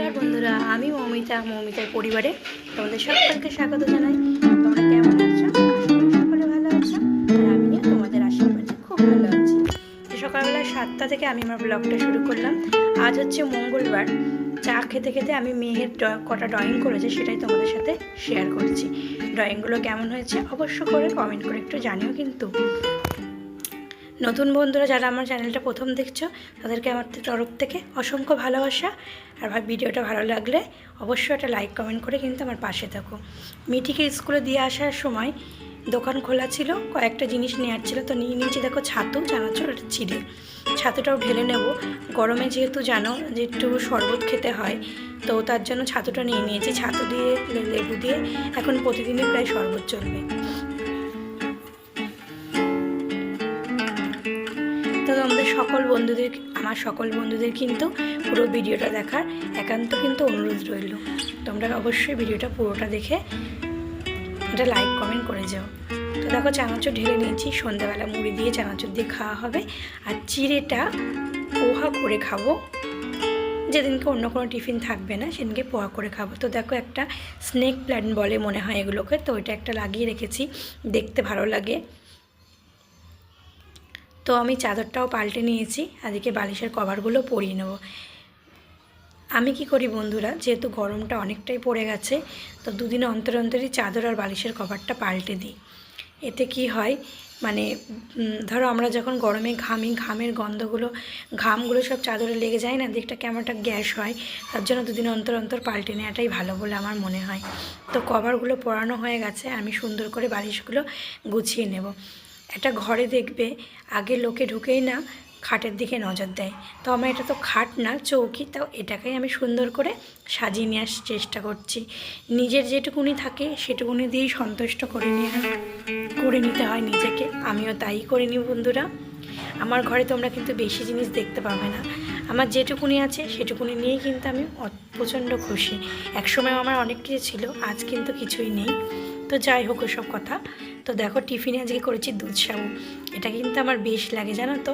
নমস্কার বন্ধুরা, আমি মৌমিতার পরিবারে তোমাদের সকলকে স্বাগত জানাই। তোমরা কেমন আছো? সকলে ভালো আছো, আর আমিও তোমাদের আশীর্বাদে খুব ভালো আছি। সকালবেলা 7টা থেকে আমি আমার ব্লগটা শুরু করলাম। আজ হচ্ছে মঙ্গলবার। চা খেতে খেতে আমি মেয়ের কটা ড্রয়িং করেছে সেটাই তোমাদের সাথে শেয়ার করছি। ড্রয়িংগুলো কেমন হয়েছে অবশ্য করে কমেন্ট করে একটু জানিও। কিন্তু নতুন বন্ধুরা যারা আমার চ্যানেলটা প্রথম দেখছো তাদেরকে আমার তরফ থেকে অসংখ্য ভালোবাসা। আর ভিডিওটা ভালো লাগলে অবশ্যই একটা লাইক কমেন্ট করে কিন্তু আমার পাশে থাকো। মিঠিকে স্কুলে দিয়ে আসার সময় দোকান খোলা ছিল, কয়েকটা জিনিস নেওয়ার ছিল, তো নিয়ে নিয়েছি। দেখো ছাতু, চানাচুর, চিড়ে। ছাতুটাও ঢেলে নেব, গরমে যেহেতু জানো যে একটু শরবত খেতে হয়, তো তার জন্য ছাতুটা নিয়ে নিয়েছি। ছাতু দিয়ে লেবু দিয়ে এখন প্রতিদিনই প্রায় শরবত চলবে। তো আমাদের আমার সকল বন্ধুদের কিন্তু পুরো ভিডিওটা দেখার একান্ত কিন্তু অনুরোধ রইল। তোমরা অবশ্যই ভিডিওটা পুরোটা দেখে এটা লাইক কমেন্ট করে যাও। তো দেখো চানাচুর ঢেলে নিয়েছি, সন্ধ্যাবেলা মুড়ি দিয়ে চানাচুর দিয়ে খাওয়া হবে। আর চিড়েটা পোহা করে খাবো, যেদিনকে অন্য কোনো টিফিন থাকবে না সেদিনকে পোহা করে খাবো। তো দেখো একটা স্নেক প্ল্যান্ট বলে মনে হয় এগুলোকে, তো ওইটা একটা লাগিয়ে রেখেছি, দেখতে ভালো লাগে। তো আমি চাদরটাও পাল্টে নিয়েছি, এদিকে বালিশের কভারগুলো পরিয়ে নেব। আমি কি করি বন্ধুরা, যেহেতু গরমটা অনেকটাই পড়ে গেছে, তো দুদিন অন্তর অন্তরই চাদর আর বালিশের কভারটা পাল্টে দিই। এতে কি হয়, মানে ধরো আমরা যখন গরমে ঘামের গন্ধগুলো, ঘামগুলো সব চাদরে লেগে যায় না, দেখটা কেমন একটা গ্যাস হয়। তার জন্য দুদিন অন্তর অন্তর পাল্টে নেওয়াটাই ভালো বলে আমার মনে হয়। তো কভারগুলো পরানো হয়ে গেছে, আমি সুন্দর করে বালিশগুলো গুছিয়ে নেব। একটা ঘরে দেখবে আগে লোকে ঢুকেই না খাটের দিকে নজর দেয়, তো আমার এটা তো খাট না, চৌকি, তাও এটাকেই আমি সুন্দর করে সাজিয়ে নেওয়ার চেষ্টা করছি। নিজের যেটুকুনি থাকে সেটুকুনি দিয়েই সন্তুষ্ট করে নিতে হয় নিজেকে। আমিও তাই করে নিই বন্ধুরা। আমার ঘরে তোমরা কিন্তু বেশি জিনিস দেখতে পাবে না, আমার যেটুকুনি আছে সেটুকুনি নিয়েই কিন্তু আমি প্রচণ্ড খুশি। একসময় আমার অনেক কিছু ছিল, আজ কিন্তু কিছুই নেই। তো যাই হোক ওসব কথা। তো দেখো টিফিনে আজকে করেছি দুধ সাবু। এটা কিন্তু আমার বেশ লাগে জানো তো,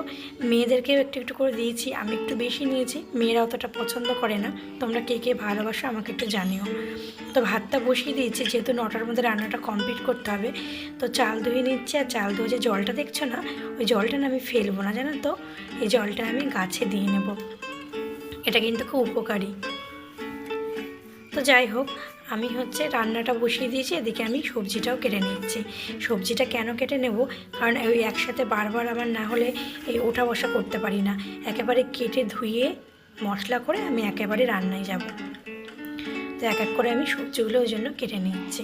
মেয়েদেরকেও একটু একটু করে দিয়েছি, আমি একটু বেশি নিয়েছি, মেয়েরা অতটা পছন্দ করে না। তোমরা কে কে ভালোবাসো আমাকে একটু জানিও। তো ভাতটা বসিয়ে দিয়েছি, যেহেতু 9টার মধ্যে রান্নাটা কমপ্লিট করতে হবে। তো চাল ধুয়ে নিচ্ছি, আর চাল ধুয়ে যে জলটা দেখছো না, ওই জলটা না আমি ফেলবো না জানো তো, এই জলটা আমি গাছে দিয়ে নেব। এটা কিন্তু খুব উপকারী। তো যাই হোক, আমি রান্নাটা বসিয়ে দিয়েছি, এদিকে আমি সবজিটাও কেটে নিচ্ছি। সবজিটা কেন কেটে নেব, কারণ ওই একসাথে বারবার আমার না হলে এই ওঠা বসা করতে পারি না। একেবারে কেটে ধুয়ে মশলা করে আমি একেবারে রান্নায় যাব। তো এক এক করে আমি সবজিগুলো ওই জন্য কেটে নিচ্ছি।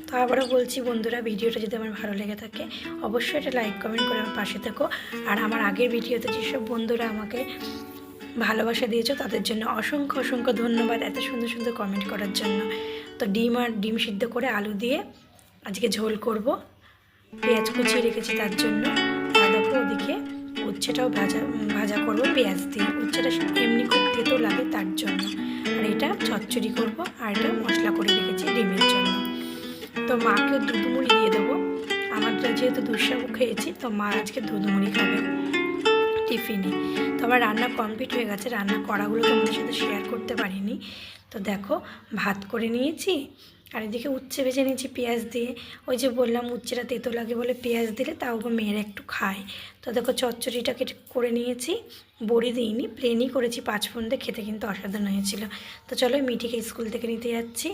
তো আবারও বলছি বন্ধুরা, ভিডিওটা যদি আমার ভালো লেগে থাকে অবশ্যই এটা লাইক কমেন্ট করে আমার পাশে থেকো। আর আমার আগের ভিডিওতে যেসব বন্ধুরা আমাকে ভালোবাসা দিয়েছো তাদের জন্য অসংখ্য অসংখ্য ধন্যবাদ, এত সুন্দর সুন্দর কমেন্ট করার জন্য। তো ডিম সিদ্ধ করে আলু দিয়ে আজকে ঝোল করব, পেঁয়াজ কুচিয়ে রেখেছি তার জন্য। আর দেখো ওদিকে উচ্ছেটাও ভাজা করব পেঁয়াজ দিয়ে। উচ্ছেটা এমনি খুব তেতো লাগে তার জন্য। আর এটা চচ্চড়ি করব, আর এটা মশলা করে রেখেছি ডিমের জন্য। তো মাকে দুধ মুড়ি দিয়ে দেবো, আমার যেহেতু দুধ সাবু খেয়েছি, তো মা আজকে দুধ মুড়ি খাবে টিফিনে। তো আমার রান্না কমপ্লিট হয়ে গেছে, রান্না করাগুলো তোমাদের সাথে শেয়ার করতে পারিনি। তো দেখো ভাত করে নিয়েছি, আর এদিকে উচ্ছে ভেজে নিয়েছি পেঁয়াজ দিয়ে। ওই যে বললাম উচ্ছেটা তেতো লাগে বলে পেঁয়াজ দিলে তাও মেয়েরা একটু খায়। তো দেখো চচ্চড়িটা করে নিয়েছি, বড়ি দিইনি, প্লেনই করেছি, 5 ফোড়ন দিয়ে, খেতে কিন্তু অসাধারণ হয়েছিল। তো চলো মিঠিকে স্কুল থেকে নিতে যাচ্ছি।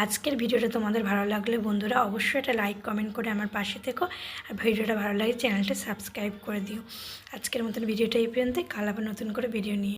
আজকের ভিডিওটা তোমাদের ভালো লাগলে বন্ধুরা অবশ্যই একটা লাইক কমেন্ট করে আমার পাশে থেকো। আর ভিডিওটা ভালো লাগে চ্যানেলটা সাবস্ক্রাইব করে দিও। আজকের মতন ভিডিওটা এই পর্যন্ত, কাল আবার নতুন করে ভিডিও নিয়ে